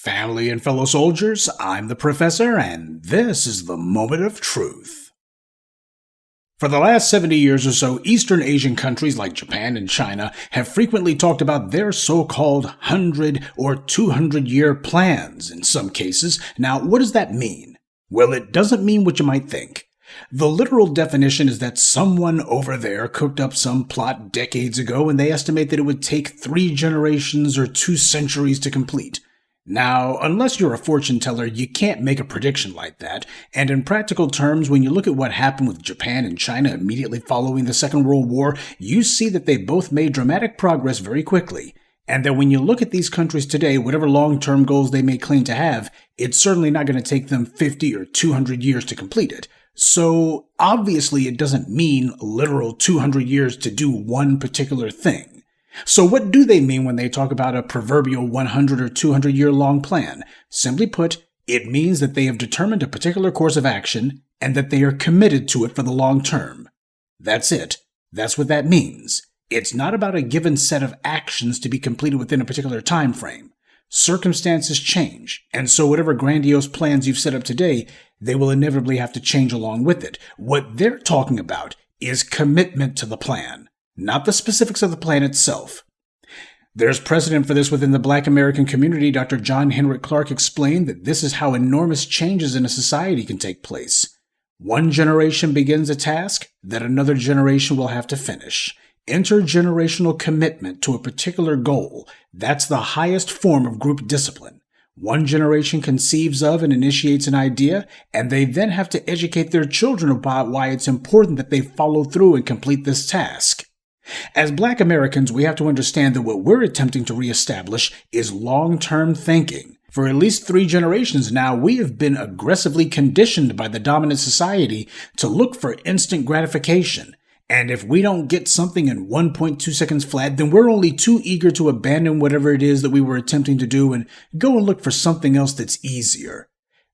Family and fellow soldiers, I'm the Professor, and this is the Moment of Truth. For the last 70 years or so, Eastern Asian countries like Japan and China have frequently talked about their so-called 100 or 200-year plans in some cases. Now, what does that mean? Well, it doesn't mean what you might think. The literal definition is that someone over there cooked up some plot decades ago and they estimate that it would take 3 generations or 2 centuries to complete. Now, unless you're a fortune teller, you can't make a prediction like that, and in practical terms, when you look at what happened with Japan and China immediately following the Second World War, you see that they both made dramatic progress very quickly, and that when you look at these countries today, whatever long-term goals they may claim to have, it's certainly not going to take them 50 or 200 years to complete it. So, obviously, it doesn't mean literal 200 years to do one particular thing. So what do they mean when they talk about a proverbial 100 or 200 year long plan? Simply put, it means that they have determined a particular course of action and that they are committed to it for the long term. That's it. That's what that means. It's not about a given set of actions to be completed within a particular time frame. Circumstances change, and so whatever grandiose plans you've set up today, they will inevitably have to change along with it. What they're talking about is commitment to the plan, not the specifics of the plan itself. There's precedent for this within the Black American community. Dr. John Henrik Clarke explained that this is how enormous changes in a society can take place. One generation begins a task that another generation will have to finish. Intergenerational commitment to a particular goal, that's the highest form of group discipline. One generation conceives of and initiates an idea, and they then have to educate their children about why it's important that they follow through and complete this task. As Black Americans, we have to understand that what we're attempting to reestablish is long-term thinking. For at least 3 generations now, we have been aggressively conditioned by the dominant society to look for instant gratification. And if we don't get something in 1.2 seconds flat, then we're only too eager to abandon whatever it is that we were attempting to do and go and look for something else that's easier.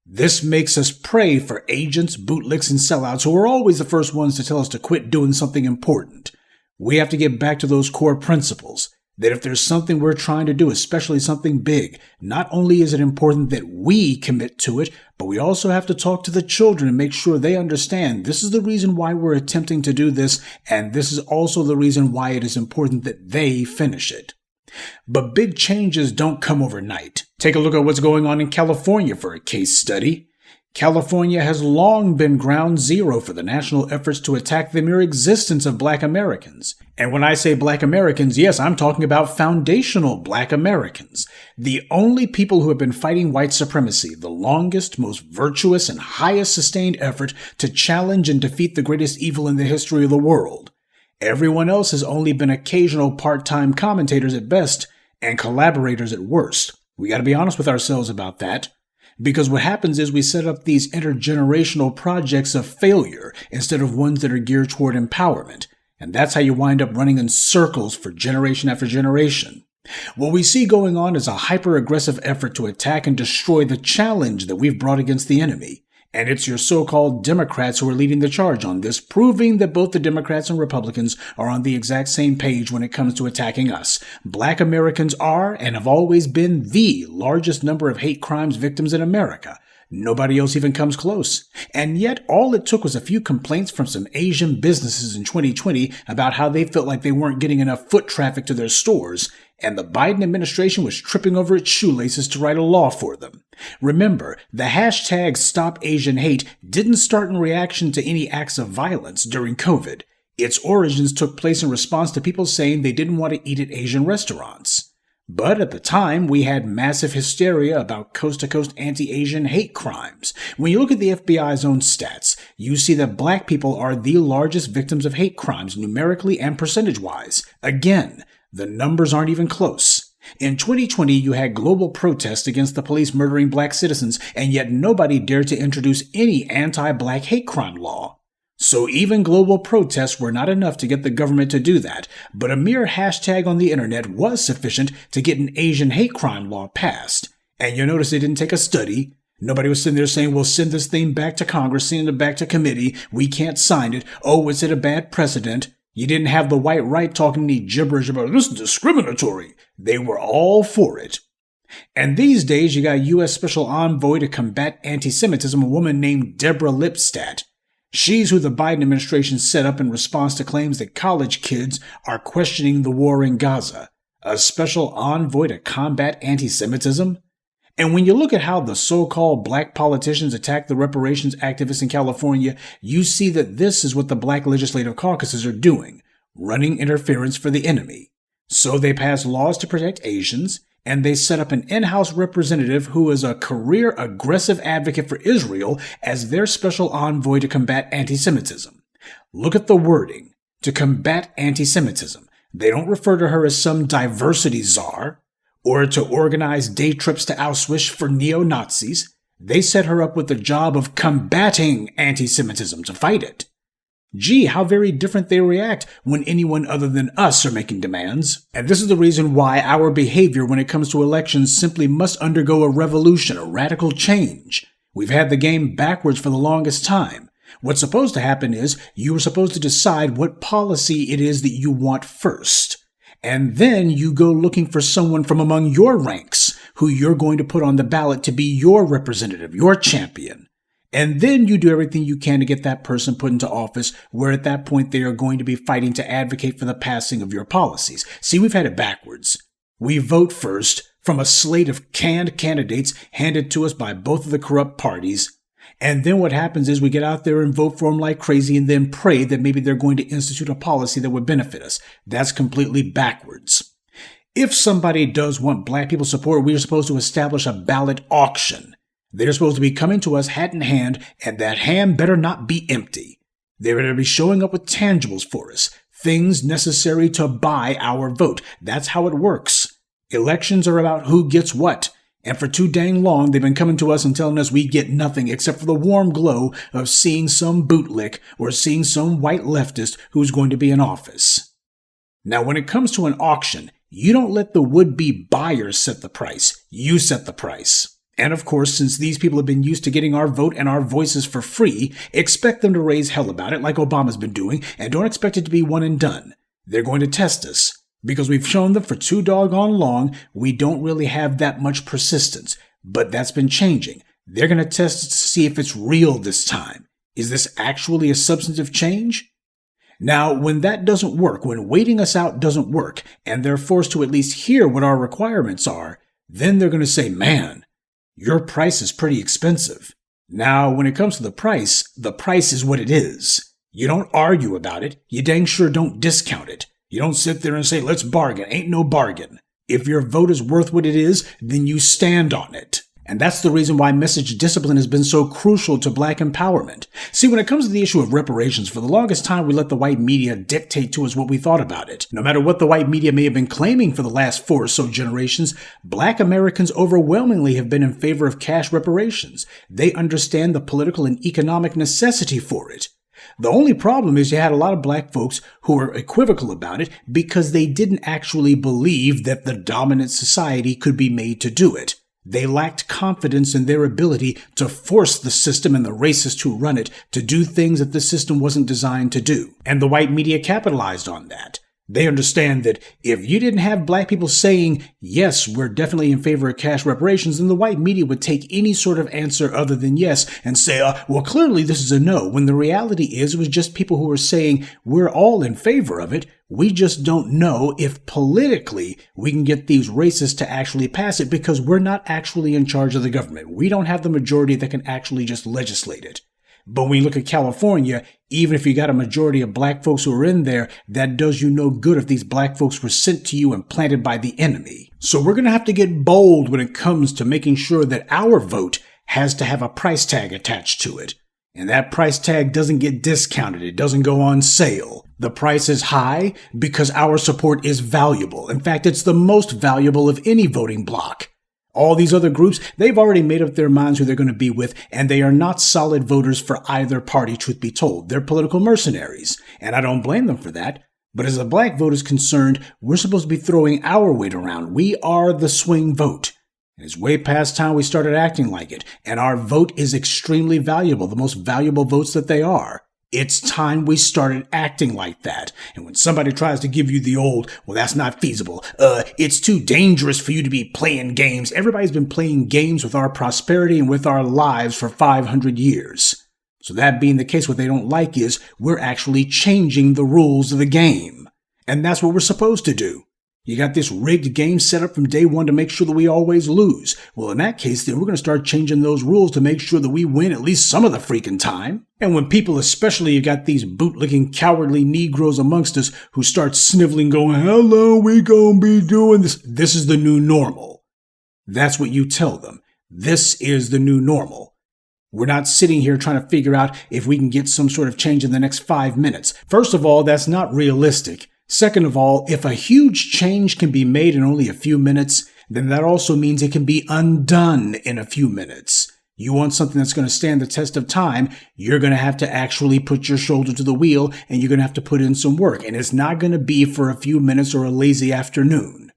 This makes us prey for agents, bootlicks, and sellouts who are always the first ones to tell us to quit doing something important. We have to get back to those core principles, that if there's something we're trying to do, especially something big, not only is it important that we commit to it, but we also have to talk to the children and make sure they understand this is the reason why we're attempting to do this, and this is also the reason why it is important that they finish it. But big changes don't come overnight. Take a look at what's going on in California for a case study. California has long been ground zero for the national efforts to attack the mere existence of Black Americans. And when I say Black Americans, yes, I'm talking about foundational Black Americans. The only people who have been fighting white supremacy, the longest, most virtuous, and highest sustained effort to challenge and defeat the greatest evil in the history of the world. Everyone else has only been occasional part-time commentators at best and collaborators at worst. We got to be honest with ourselves about that. Because what happens is we set up these intergenerational projects of failure instead of ones that are geared toward empowerment. And that's how you wind up running in circles for generation after generation. What we see going on is a hyper-aggressive effort to attack and destroy the challenge that we've brought against the enemy. And it's your so-called Democrats who are leading the charge on this, proving that both the Democrats and Republicans are on the exact same page when it comes to attacking us. Black Americans are and have always been the largest number of hate crimes victims in America. Nobody else even comes close. And yet, all it took was a few complaints from some Asian businesses in 2020 about how they felt like they weren't getting enough foot traffic to their stores, and the Biden administration was tripping over its shoelaces to write a law for them. Remember, the hashtag #StopAsianHate didn't start in reaction to any acts of violence during COVID. Its origins took place in response to people saying they didn't want to eat at Asian restaurants. But at the time, we had massive hysteria about coast-to-coast anti-Asian hate crimes. When you look at the FBI's own stats, you see that Black people are the largest victims of hate crimes numerically and percentage-wise. Again, the numbers aren't even close. In 2020, you had global protests against the police murdering Black citizens, and yet nobody dared to introduce any anti-Black hate crime law. So even global protests were not enough to get the government to do that, but a mere hashtag on the internet was sufficient to get an Asian hate crime law passed. And you'll notice it didn't take a study. Nobody was sitting there saying, we'll send this thing back to Congress, send it back to committee, we can't sign it, oh, is it a bad precedent? You didn't have the white right talking any gibberish about this is discriminatory. They were all for it. And these days, you got U.S. Special Envoy to combat anti-Semitism, a woman named Deborah Lipstadt. She's who the Biden administration set up in response to claims that college kids are questioning the war in Gaza. A special envoy to combat anti-Semitism? And when you look at how the so-called black politicians attack the reparations activists in California, you see that this is what the black legislative caucuses are doing, running interference for the enemy. So they pass laws to protect Asians, and they set up an in-house representative who is a career aggressive advocate for Israel as their special envoy to combat anti-Semitism. Look at the wording, to combat anti-Semitism. They don't refer to her as some diversity czar, or to organize day trips to Auschwitz for neo-Nazis. They set her up with the job of combating anti-Semitism, to fight it. Gee, how very different they react when anyone other than us are making demands. And this is the reason why our behavior when it comes to elections simply must undergo a revolution, a radical change. We've had the game backwards for the longest time. What's supposed to happen is you are supposed to decide what policy it is that you want first. And then you go looking for someone from among your ranks who you're going to put on the ballot to be your representative, your champion. And then you do everything you can to get that person put into office, where at that point they are going to be fighting to advocate for the passing of your policies. See, we've had it backwards. We vote first from a slate of canned candidates handed to us by both of the corrupt parties. And then what happens is we get out there and vote for them like crazy and then pray that maybe they're going to institute a policy that would benefit us. That's completely backwards. If somebody does want black people's support, we are supposed to establish a ballot auction. They're supposed to be coming to us hat in hand, and that hand better not be empty. They better be showing up with tangibles for us, things necessary to buy our vote. That's how it works. Elections are about who gets what. And for too dang long, they've been coming to us and telling us we get nothing except for the warm glow of seeing some bootlick or seeing some white leftist who's going to be in office. Now, when it comes to an auction, you don't let the would-be buyers set the price. You set the price. And of course, since these people have been used to getting our vote and our voices for free, expect them to raise hell about it like Obama's been doing, and don't expect it to be one and done. They're going to test us. Because we've shown them for too doggone long, we don't really have that much persistence. But that's been changing. They're going to test it to see if it's real this time. Is this actually a substantive change? Now, when that doesn't work, when waiting us out doesn't work, and they're forced to at least hear what our requirements are, then they're going to say, man, your price is pretty expensive. Now, when it comes to the price is what it is. You don't argue about it. You dang sure don't discount it. You don't sit there and say, let's bargain. Ain't no bargain. If your vote is worth what it is, then you stand on it. And that's the reason why message discipline has been so crucial to black empowerment. See, when it comes to the issue of reparations, for the longest time we let the white media dictate to us what we thought about it. No matter what the white media may have been claiming for the last 4 or so generations, black Americans overwhelmingly have been in favor of cash reparations. They understand the political and economic necessity for it. The only problem is you had a lot of black folks who were equivocal about it because they didn't actually believe that the dominant society could be made to do it. They lacked confidence in their ability to force the system and the racists who run it to do things that the system wasn't designed to do. And the white media capitalized on that. They understand that if you didn't have black people saying, yes, we're definitely in favor of cash reparations, then the white media would take any sort of answer other than yes and say, well, clearly this is a no, when the reality is it was just people who were saying we're all in favor of it. We just don't know if politically we can get these racists to actually pass it because we're not actually in charge of the government. We don't have the majority that can actually just legislate it. But when you look at California, even if you got a majority of black folks who are in there, that does you no good if these black folks were sent to you and planted by the enemy. So we're going to have to get bold when it comes to making sure that our vote has to have a price tag attached to it. And that price tag doesn't get discounted. It doesn't go on sale. The price is high because our support is valuable. In fact, it's the most valuable of any voting bloc. All these other groups, they've already made up their minds who they're going to be with, and they are not solid voters for either party, truth be told. They're political mercenaries, and I don't blame them for that. But as the black vote is concerned, we're supposed to be throwing our weight around. We are the swing vote. And it's way past time we started acting like it, and our vote is extremely valuable, the most valuable votes that they are. It's time we started acting like that. And when somebody tries to give you the old, well, that's not feasible. It's too dangerous for you to be playing games. Everybody's been playing games with our prosperity and with our lives for 500 years. So that being the case, what they don't like is we're actually changing the rules of the game. And that's what we're supposed to do. You got this rigged game set up from day one to make sure that we always lose. Well, in that case, then we're going to start changing those rules to make sure that we win at least some of the freaking time. And when people, especially you got these bootlicking cowardly Negroes amongst us who start sniveling going, how long we gonna be doing this? This is the new normal. That's what you tell them. This is the new normal. We're not sitting here trying to figure out if we can get some sort of change in the next 5 minutes. First of all, that's not realistic. Second of all, if a huge change can be made in only a few minutes, then that also means it can be undone in a few minutes. You want something that's going to stand the test of time, you're going to have to actually put your shoulder to the wheel and you're going to have to put in some work. And it's not going to be for a few minutes or a lazy afternoon.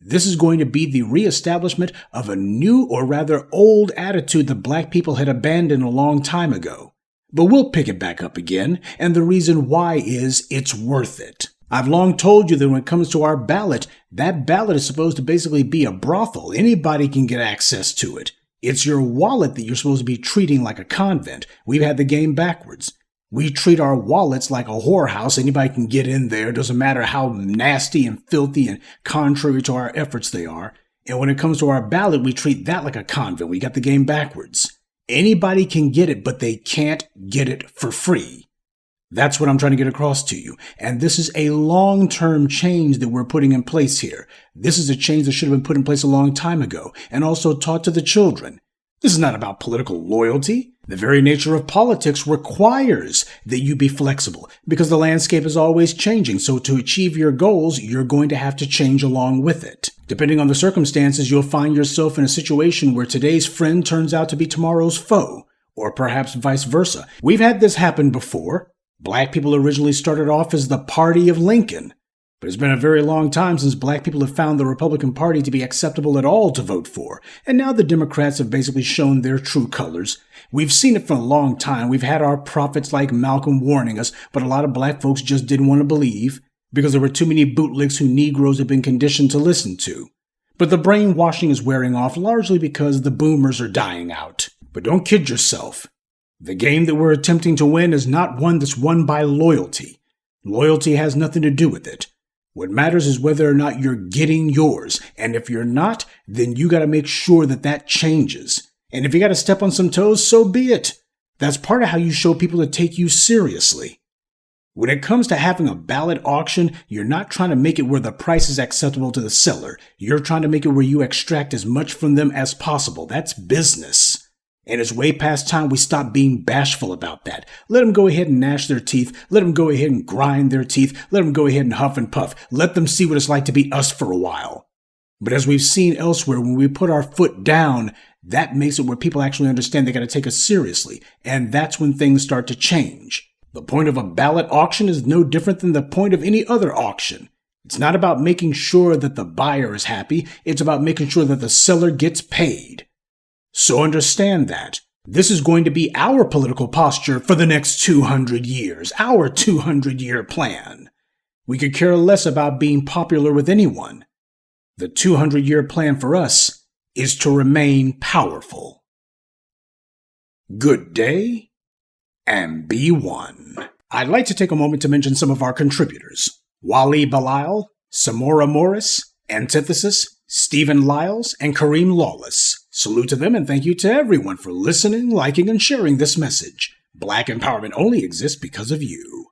This is going to be the reestablishment of a new or rather old attitude that black people had abandoned a long time ago. But we'll pick it back up again, and the reason why is it's worth it. I've long told you that when it comes to our ballot, that ballot is supposed to basically be a brothel. Anybody can get access to it. It's your wallet that you're supposed to be treating like a convent. We've had the game backwards. We treat our wallets like a whorehouse. Anybody can get in there. It doesn't matter how nasty and filthy and contrary to our efforts they are. And when it comes to our ballot, we treat that like a convent. We got the game backwards. Anybody can get it, but they can't get it for free. That's what I'm trying to get across to you. And this is a long-term change that we're putting in place here. This is a change that should have been put in place a long time ago and also taught to the children. This is not about political loyalty. The very nature of politics requires that you be flexible because the landscape is always changing. So to achieve your goals, you're going to have to change along with it. Depending on the circumstances, you'll find yourself in a situation where today's friend turns out to be tomorrow's foe, or perhaps vice versa. We've had this happen before. Black people originally started off as the party of Lincoln, but it's been a very long time since black people have found the Republican Party to be acceptable at all to vote for, and now the Democrats have basically shown their true colors. We've seen it for a long time. We've had our prophets like Malcolm warning us, but a lot of black folks just didn't want to believe because there were too many bootlicks who Negroes had been conditioned to listen to. But the brainwashing is wearing off largely because the boomers are dying out. But don't kid yourself. The game that we're attempting to win is not one that's won by loyalty. Loyalty has nothing to do with it. What matters is whether or not you're getting yours. And if you're not, then you got to make sure that that changes. And if you got to step on some toes, so be it. That's part of how you show people to take you seriously. When it comes to having a ballot auction, you're not trying to make it where the price is acceptable to the seller. You're trying to make it where you extract as much from them as possible. That's business. And it's way past time we stop being bashful about that. Let them go ahead and gnash their teeth. Let them go ahead and grind their teeth. Let them go ahead and huff and puff. Let them see what it's like to be us for a while. But as we've seen elsewhere, when we put our foot down, that makes it where people actually understand they got to take us seriously. And that's when things start to change. The point of a ballot auction is no different than the point of any other auction. It's not about making sure that the buyer is happy. It's about making sure that the seller gets paid. So understand that. This is going to be our political posture for the next 200 years, our 200-year plan. We could care less about being popular with anyone. The 200-year plan for us is to remain powerful. Good day, and be one. I'd like to take a moment to mention some of our contributors. Wally Belial, Samora Morris, Antithesis, Stephen Lyles, and Kareem Lawless. Salute to them and thank you to everyone for listening, liking, and sharing this message. Black empowerment only exists because of you.